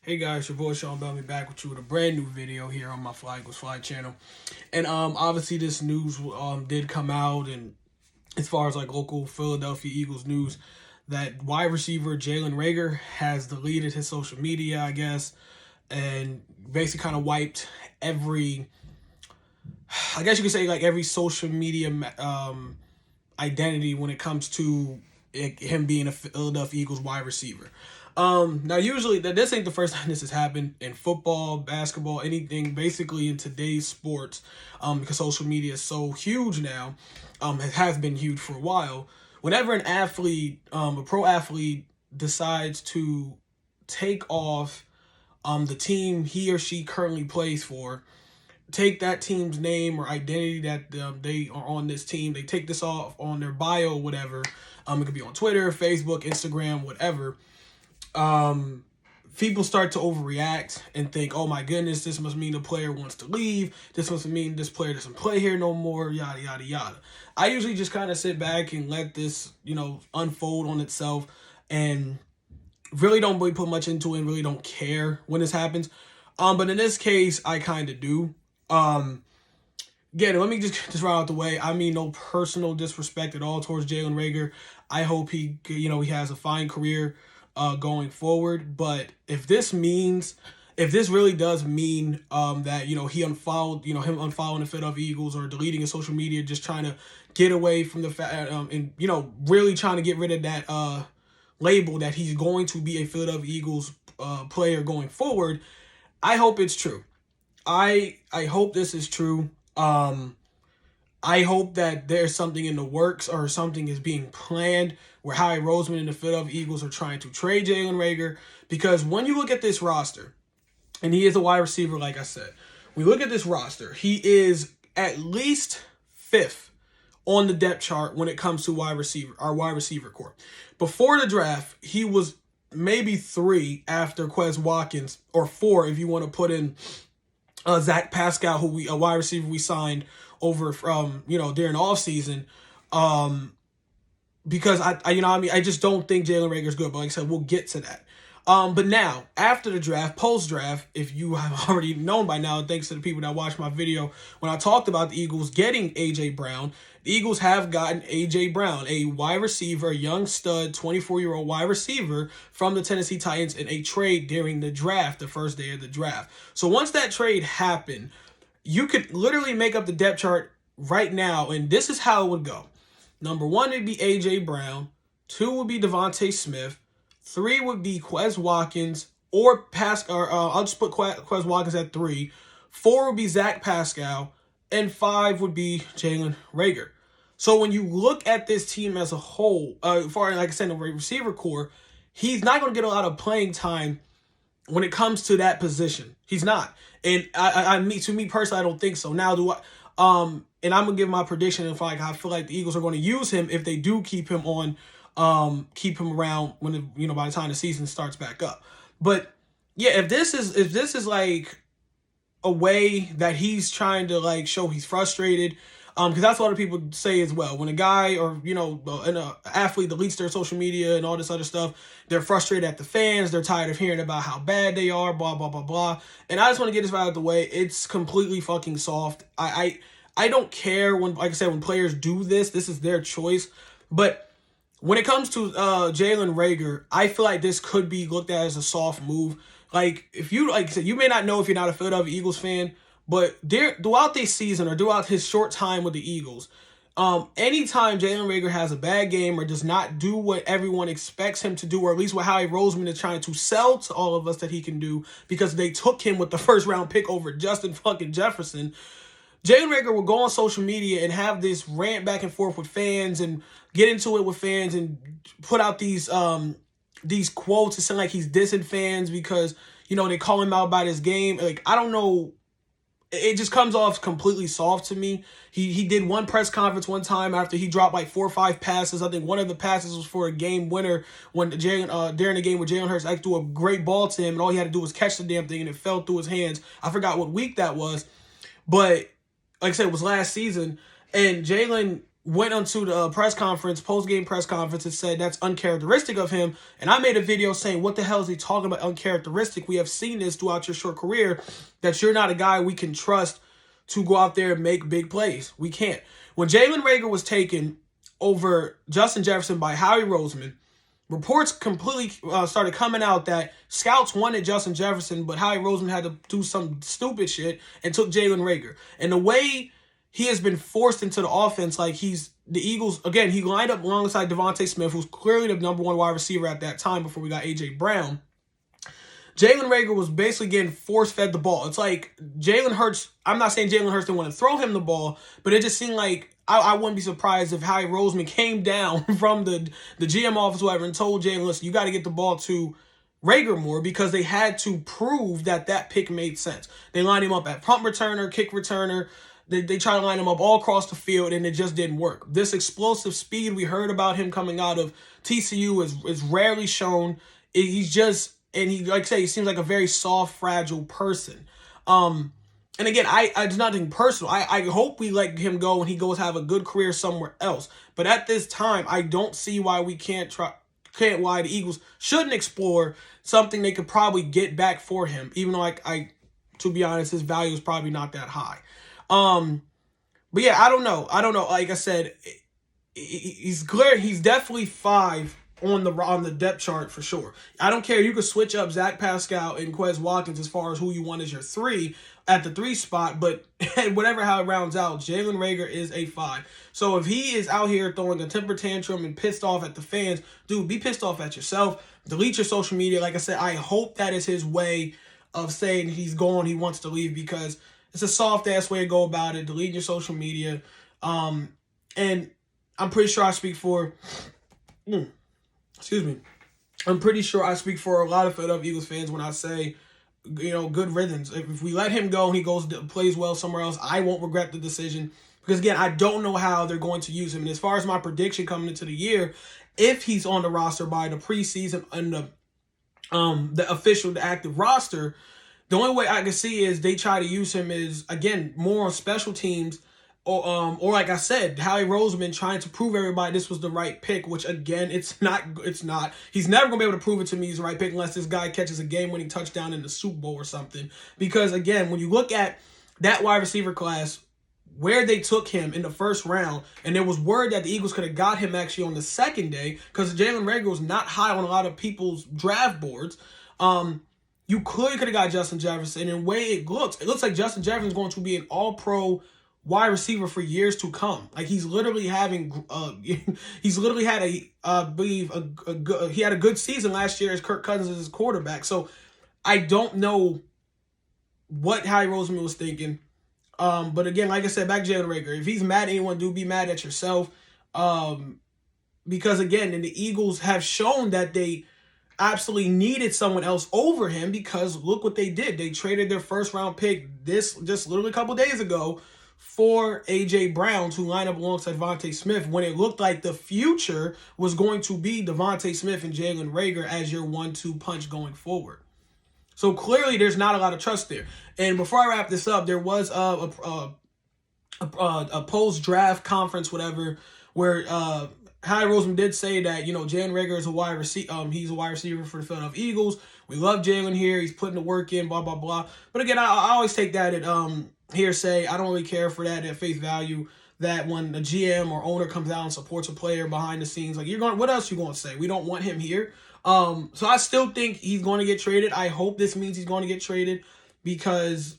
Hey guys, your boy Sean Bellamy back with you with a brand new video here on my Fly Eagles Fly channel. And obviously this news did come out, and as far as like local Philadelphia Eagles news, that wide receiver Jalen Reagor has deleted his social media, I guess, and basically kind of wiped every, I guess you could say like every social media identity when it comes to him being a Philadelphia Eagles wide receiver. Now usually this ain't the first time this has happened in football, basketball, anything basically in today's sports, because social media is so huge now, it has been huge for a while. Whenever an athlete, a pro athlete decides to take off, the team he or she currently plays for, take that team's name or identity that they are on this team, they take this off on their bio or whatever. It could be on Twitter, Facebook, Instagram, whatever. People start to overreact and think, oh my goodness, this must mean the player wants to leave. This must mean this player doesn't play here no more, yada, yada, yada. I usually just kind of sit back and let this, unfold on itself and really don't really put much into it and really don't care when this happens. But in this case, I kind of do. Again, let me just get this right out the way. I mean, no personal disrespect at all towards Jalen Reagor. I hope he has a fine career going forward. But if this really does mean that he unfollowed, him unfollowing the Philadelphia Eagles or deleting his social media, just trying to get away from the fact, and really trying to get rid of that label that he's going to be a Philadelphia Eagles player going forward, I hope it's true. I hope this is true. I hope that there's something in the works or something is being planned where Howie Roseman and the Philadelphia Eagles are trying to trade Jalen Reagor. Because when you look at this roster, and he is a wide receiver, like I said, we look at this roster, he is at least fifth on the depth chart when it comes to our wide receiver core. Before the draft, he was maybe 3 after Quez Watkins, or 4 if you want to put in Zach Pascal, a wide receiver we signed over from, during the offseason. Because I just don't think Jalen Reagor's good. But like I said, we'll get to that. But now, after the draft, post-draft, if you have already known by now, thanks to the people that watched my video when I talked about the Eagles getting A.J. Brown, the Eagles have gotten A.J. Brown, a wide receiver, a young stud, 24-year-old wide receiver from the Tennessee Titans in a trade during the draft, the first day of the draft. So once that trade happened, you could literally make up the depth chart right now, and this is how it would go. Number 1 would be A.J. Brown. 2 would be Devontae Smith. 3 would be Quez Watkins or Pascal. I'll just put Quez Watkins at 3. 4 would be Zach Pascal. And 5 would be Jalen Reagor. So when you look at this team as a whole, for like I said, the receiver core, he's not going to get a lot of playing time when it comes to that position. He's not. And to me personally, I don't think so. Now, and I'm gonna give my prediction if I feel like the Eagles are going to use him if they do keep him around when by the time the season starts back up. But yeah, if this is like a way that he's trying to like show he's frustrated, because that's what other people say as well. When a guy or an athlete deletes their social media and all this other stuff, they're frustrated at the fans. They're tired of hearing about how bad they are, blah blah blah blah. And I just want to get this right out of the way. It's completely fucking soft. I don't care when, like I said, when players do this. This is their choice. But when it comes to Jalen Reagor, I feel like this could be looked at as a soft move. Like I said, you may not know if you're not a Philadelphia Eagles fan, but throughout this season or throughout his short time with the Eagles, anytime Jalen Reagor has a bad game or does not do what everyone expects him to do, or at least what Howie Roseman is trying to sell to all of us that he can do, because they took him with the first round pick over Justin fucking Jefferson, Jalen Reagor will go on social media and have this rant back and forth with fans and get into it with fans and put out these quotes. It sound like he's dissing fans because, they call him out about his game. Like, I don't know. It just comes off completely soft to me. He did one press conference one time after he dropped like 4 or 5 passes. I think one of the passes was for a game winner when during the game where Jalen Hurts actually threw a great ball to him and all he had to do was catch the damn thing and it fell through his hands. I forgot what week that was. But like I said, it was last season. And Jalen went onto the press conference, post-game press conference, and said that's uncharacteristic of him. And I made a video saying, what the hell is he talking about uncharacteristic? We have seen this throughout your short career, that you're not a guy we can trust to go out there and make big plays. We can't. When Jalen Reagor was taken over Justin Jefferson by Howie Roseman, reports completely started coming out that scouts wanted Justin Jefferson, but Howie Roseman had to do some stupid shit and took Jalen Reagor. And the way he has been forced into the offense, like the Eagles, again, he lined up alongside Devontae Smith, who's clearly the number one wide receiver at that time before we got A.J. Brown. Jalen Reagor was basically getting force-fed the ball. It's like Jalen Hurts, I'm not saying Jalen Hurts didn't want to throw him the ball, but it just seemed like I wouldn't be surprised if Howie Roseman came down from the GM office, whatever, and told Jalen, listen, you got to get the ball to Reagor more, because they had to prove that pick made sense. They lined him up at punt returner, kick returner. They tried to line him up all across the field, and it just didn't work. This explosive speed we heard about him coming out of TCU is rarely shown. He's just, and he, like I say, he seems like a very soft, fragile person. And again, it's nothing personal. I hope we let him go and he goes have a good career somewhere else. But at this time, I don't see why we why the Eagles shouldn't explore something they could probably get back for him, even though to be honest, his value is probably not that high. But yeah, I don't know. Like I said, he's clear. He's definitely 5 on the depth chart for sure. I don't care. You could switch up Zach Pascal and Quez Watkins as far as who you want as your 3 at the 3 spot, but whatever how it rounds out, Jalen Reagor is a 5. So if he is out here throwing a temper tantrum and pissed off at the fans, dude, be pissed off at yourself. Delete your social media. Like I said, I hope that is his way of saying he's gone, he wants to leave, because it's a soft-ass way to go about it. Delete your social media. And I'm pretty sure I speak for... excuse me. I'm pretty sure I speak for a lot of Philadelphia Eagles fans when I say, good riddance. If we let him go and he plays well somewhere else, I won't regret the decision. Because, again, I don't know how they're going to use him. And as far as my prediction coming into the year, if he's on the roster by the preseason and the active roster, the only way I can see is they try to use him is, again, more on special teams, or like I said, Howie Roseman trying to prove everybody this was the right pick, which, again, it's not. He's never going to be able to prove it to me he's the right pick unless this guy catches a game-winning touchdown in the Super Bowl or something. Because, again, when you look at that wide receiver class, where they took him in the first round, and there was word that the Eagles could have got him actually on the second day, because Jalen Reagor was not high on a lot of people's draft boards. You clearly could have got Justin Jefferson, and the way it looks like Justin Jefferson is going to be an all-pro wide receiver for years to come. Like, he's literally having, he's literally had he had a good season last year as Kirk Cousins as his quarterback. So I don't know what Howie Roseman was thinking. But again, like I said, back to Jalen Reagor. If he's mad at anyone, do be mad at yourself. Because again, and the Eagles have shown that they absolutely needed someone else over him, because look what they did. They traded their first round pick just literally a couple days ago for A.J. Brown to line up alongside Devontae Smith, when it looked like the future was going to be Devontae Smith and Jalen Reagor as your 1-2 punch going forward. So clearly there's not a lot of trust there. And before I wrap this up, there was a post-draft conference, whatever, where Howie Roseman did say that, Jalen Reagor is a wide receiver. He's a wide receiver for the Philadelphia Eagles. We love Jalen here. He's putting the work in, blah, blah, blah. But again, I always take that at hearsay. I don't really care for that at face value, that when a GM or owner comes out and supports a player behind the scenes, like, what else you going to say? We don't want him here. So I still think he's going to get traded. I hope this means he's going to get traded, because,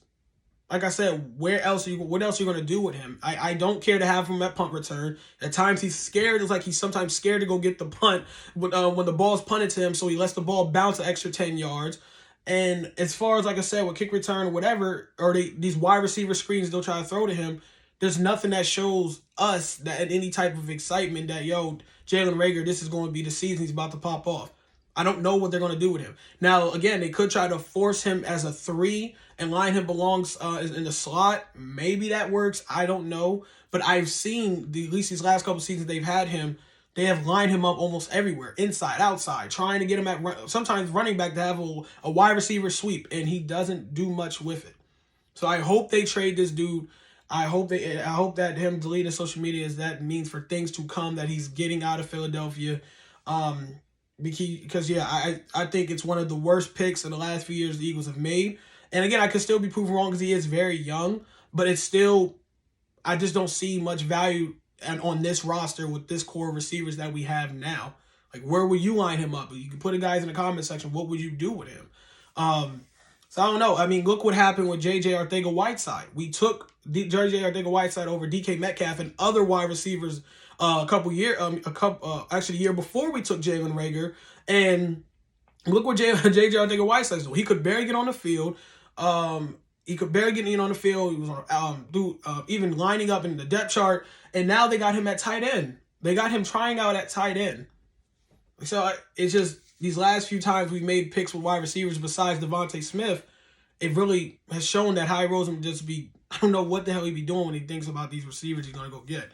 like I said, what else are you going to do with him? I don't care to have him at punt return. At times he's scared. It's like he's sometimes scared to go get the punt when the ball's punted to him, so he lets the ball bounce an extra 10 yards. And as far as, like I said, with kick return or whatever, or these wide receiver screens they'll try to throw to him, there's nothing that shows us that any type of excitement that, Jalen Reagor, this is going to be the season he's about to pop off. I don't know what they're going to do with him. Now, again, they could try to force him as a 3 and line him belongs in the slot. Maybe that works. I don't know. But I've seen, at least these last couple seasons they've had him, they have lined him up almost everywhere, inside, outside, trying to get him at sometimes running back to have a wide receiver sweep, and he doesn't do much with it. So I hope they trade this dude. I hope that him deleting social media is that means for things to come that he's getting out of Philadelphia. Because yeah, I think it's one of the worst picks in the last few years the Eagles have made. And again, I could still be proven wrong because he is very young, but it's still, I just don't see much value on this roster with this core of receivers that we have now. Like, where would you line him up? You can put it, guys, in the comment section. What would you do with him? So I don't know. I mean, look what happened with J.J. Arcega-Whiteside. We took J.J. Arcega-Whiteside over D.K. Metcalf and other wide receivers actually the year before we took Jalen Reagor. And look what J.J. Arcega-Whiteside did. He could barely get on the field. He could barely get in on the field. He was even lining up in the depth chart. And now they got him at tight end. They got him trying out at tight end. So it's just these last few times we made picks with wide receivers besides Devontae Smith, it really has shown that Howie Roseman just be, I don't know what the hell he be doing when he thinks about these receivers he's going to go get,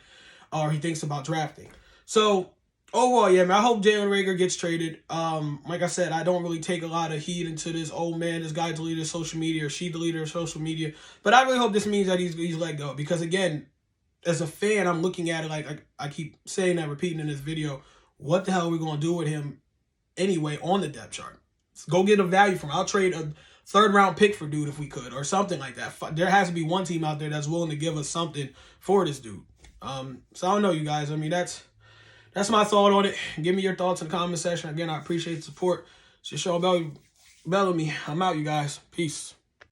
or he thinks about drafting. So overall, yeah, man, I hope Jalen Reagor gets traded. Like I said, I don't really take a lot of heed into this, oh man, this guy deleted his social media or she deleted her social media. But I really hope this means that he's let go. Because again, as a fan, I'm looking at it like I keep saying that, repeating in this video, what the hell are we going to do with him anyway on the depth chart? Let's go get a value from him. I'll trade a third-round pick for dude if we could, or something like that. There has to be one team out there that's willing to give us something for this dude. So I don't know, you guys. I mean, that's my thought on it. Give me your thoughts in the comment section. Again, I appreciate the support. It's your show, Bellamy. I'm out, you guys. Peace.